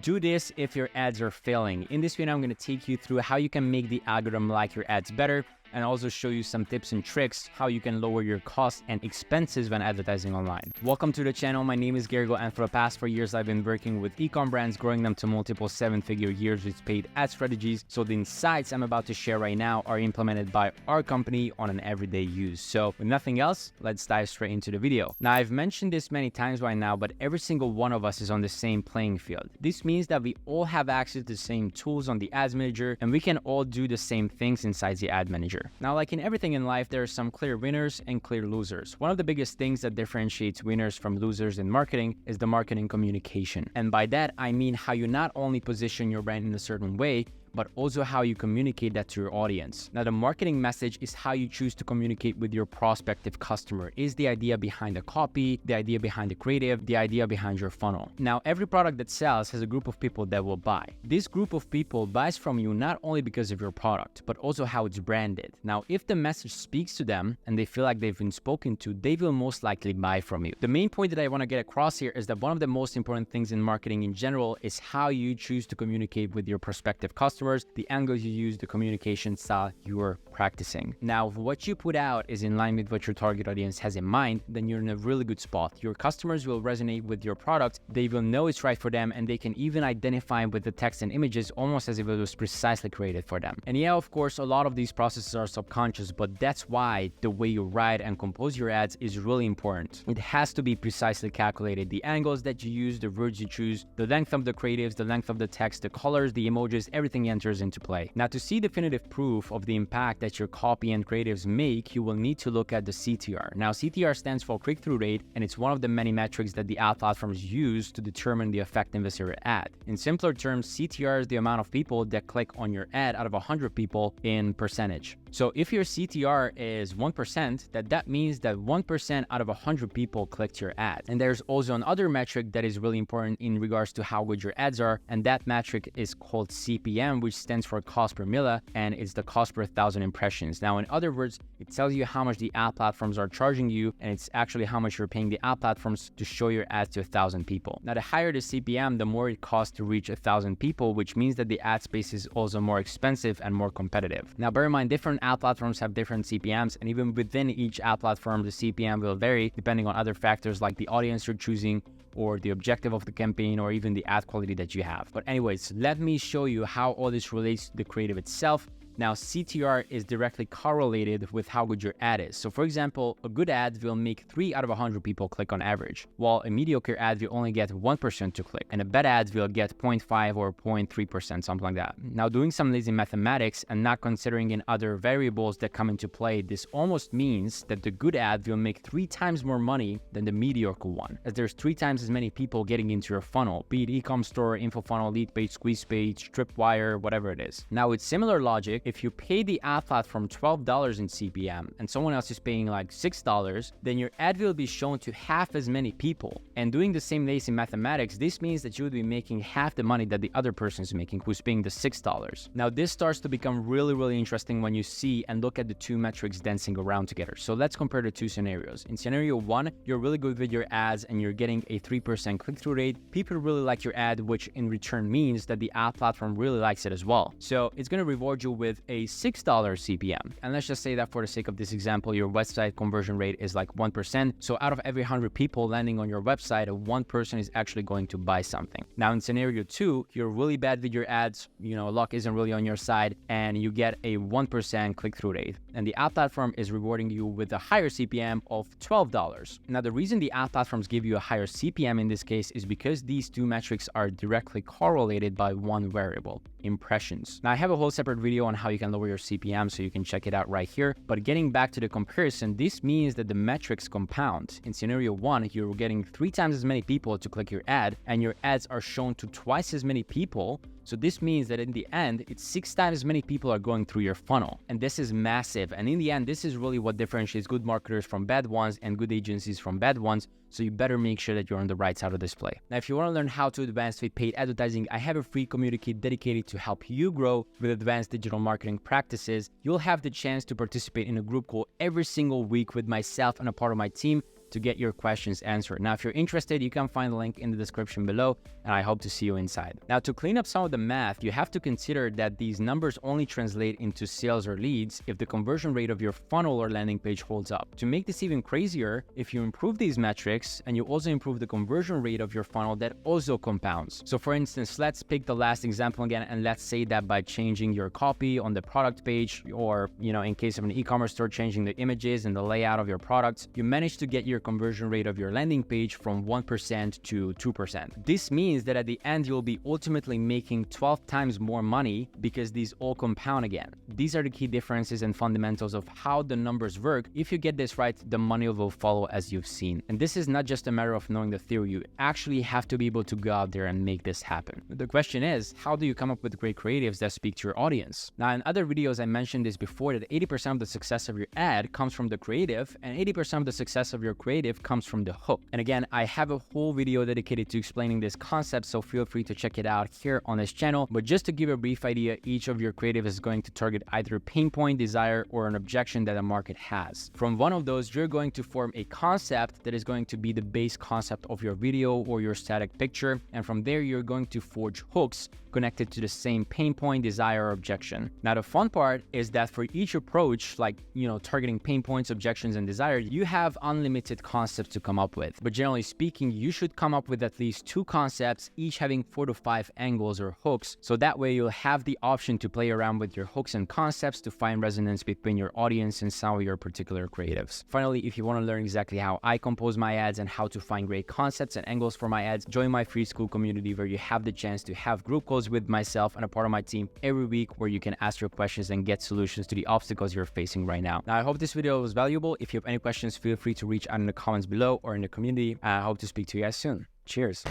Do this if your ads are failing. In this video, I'm going to take you through how you can make the algorithm like your ads better, and also show you some tips and tricks how you can lower your costs and expenses when advertising online. Welcome to the channel. My name is Gergo, and for the past 4 years, I've been working with e-com brands, growing them to multiple 7-figure years with paid ad strategies. So the insights I'm about to share right now are implemented by our company on an everyday use. So with nothing else, let's dive straight into the video. Now, I've mentioned this many times by now, but every single one of us is on the same playing field. This means that we all have access to the same tools on the ads manager, and we can all do the same things inside the ad manager. Now, like in everything in life, there are some clear winners and clear losers. One of the biggest things that differentiates winners from losers in marketing is the marketing communication. And by that, I mean how you not only position your brand in a certain way, but also how you communicate that to your audience. Now, the marketing message is how you choose to communicate with your prospective customer, is the idea behind the copy, the idea behind the creative, the idea behind your funnel. Now, every product that sells has a group of people that will buy. This group of people buys from you not only because of your product, but also how it's branded. Now, if the message speaks to them and they feel like they've been spoken to, they will most likely buy from you. The main point that I want to get across here is that one of the most important things in marketing in general is how you choose to communicate with your prospective customers, the angles you use, the communication style you're practicing. Now, if what you put out is in line with what your target audience has in mind, then you're in a really good spot. Your customers will resonate with your product, they will know it's right for them, and they can even identify with the text and images almost as if it was precisely created for them. And yeah, of course, a lot of these processes are subconscious, but that's why the way you write and compose your ads is really important. It has to be precisely calculated. The angles that you use, the words you choose, the length of the creatives, the length of the text, the colors, the emojis, everything enters into play. Now, to see definitive proof of the impact that your copy and creatives make, you will need to look at the CTR. Now, CTR stands for click-through rate, and it's one of the many metrics that the ad platforms use to determine the effectiveness of your ad. In simpler terms, CTR is the amount of people that click on your ad out of 100 people in percentage. So if your CTR is 1%, that means that 1% out of 100 people clicked your ad. And there's also another metric that is really important in regards to how good your ads are, and that metric is called CPM, which stands for cost per milla, and it's the cost per 1,000 impressions. Now, in other words, it tells you how much the ad platforms are charging you, and it's actually how much you're paying the ad platforms to show your ads to 1,000 people. Now, the higher the CPM, the more it costs to reach 1,000 people, which means that the ad space is also more expensive and more competitive. Now, bear in mind, different ad platforms have different CPMs, and even within each ad platform, the CPM will vary depending on other factors like the audience you're choosing, or the objective of the campaign, or even the ad quality that you have. But anyways, let me show you how all this relates to the creative itself. Now, CTR is directly correlated with how good your ad is. So for example, a good ad will make 3 out of 100 people click on average, while a mediocre ad will only get 1% to click, and a bad ad will get 0.5 or 0.3%, something like that. Now, doing some lazy mathematics and not considering in other variables that come into play, this almost means that the good ad will make 3 times more money than the mediocre one, as there's 3 times as many people getting into your funnel, be it e-com store, info funnel, lead page, squeeze page, tripwire, whatever it is. Now, with similar logic, if you pay the ad platform $12 in CPM and someone else is paying like $6, then your ad will be shown to half as many people. And doing the same lazy mathematics, this means that you would be making half the money that the other person is making who's paying the $6. Now, this starts to become really interesting when you see and look at the two metrics dancing around together. So let's compare the two scenarios. In scenario 1, you're really good with your ads and you're getting a 3% click-through rate. People really like your ad, which in return means that the ad platform really likes it as well. So it's going to reward you with a $6 CPM. And let's just say that for the sake of this example, your website conversion rate is like 1%. So out of every 100 people landing on your website, one person is actually going to buy something. Now, in scenario 2, you're really bad with your ads, luck isn't really on your side, and you get a 1% click-through rate. And the ad platform is rewarding you with a higher CPM of $12. Now, the reason the ad platforms give you a higher CPM in this case is because these two metrics are directly correlated by one variable, impressions. Now, I have a whole separate video on how you can lower your CPM, so you can check it out right here. But getting back to the comparison, this means that the metrics compound. In scenario 1, you're getting 3 times as many people to click your ad, and your ads are shown to twice as many people. So this means that in the end, it's 6 times as many people are going through your funnel. And this is massive. And in the end, this is really what differentiates good marketers from bad ones and good agencies from bad ones. So you better make sure that you're on the right side of this play. Now, if you want to learn how to advance with paid advertising, I have a free community dedicated to help you grow with advanced digital marketing practices. You'll have the chance to participate in a group call every single week with myself and a part of my team, to get your questions answered. Now, if you're interested, you can find the link in the description below, and I hope to see you inside. Now, to clean up some of the math, you have to consider that these numbers only translate into sales or leads if the conversion rate of your funnel or landing page holds up. To make this even crazier, if you improve these metrics and you also improve the conversion rate of your funnel, that also compounds. So for instance, let's pick the last example again, and let's say that by changing your copy on the product page, or in case of an e-commerce store, changing the images and the layout of your products, you manage to get your conversion rate of your landing page from 1% to 2%. This means that at the end, you'll be ultimately making 12 times more money because these all compound again. These are the key differences and fundamentals of how the numbers work. If you get this right, the money will follow, as you've seen. And this is not just a matter of knowing the theory. You actually have to be able to go out there and make this happen. The question is, how do you come up with great creatives that speak to your audience? Now, in other videos, I mentioned this before, that 80% of the success of your ad comes from the creative, and 80% of the success of your creative comes from the hook. And again, I have a whole video dedicated to explaining this concept, so feel free to check it out here on this channel. But just to give a brief idea, each of your creative is going to target either a pain point, desire, or an objection that a market has. From one of those, you're going to form a concept that is going to be the base concept of your video or your static picture. And from there, you're going to forge hooks connected to the same pain point, desire, or objection. Now, the fun part is that for each approach, like, targeting pain points, objections, and desire, you have unlimited concepts to come up with. But generally speaking, you should come up with at least 2 concepts, each having 4 to 5 angles or hooks. So that way you'll have the option to play around with your hooks and concepts to find resonance between your audience and some of your particular creatives. Finally, if you want to learn exactly how I compose my ads and how to find great concepts and angles for my ads, join my free school community where you have the chance to have group calls with myself and a part of my team every week, where you can ask your questions and get solutions to the obstacles you're facing right now. Now, I hope this video was valuable. If you have any questions, feel free to reach out in the comments below or in the community. I hope to speak to you guys soon. Cheers.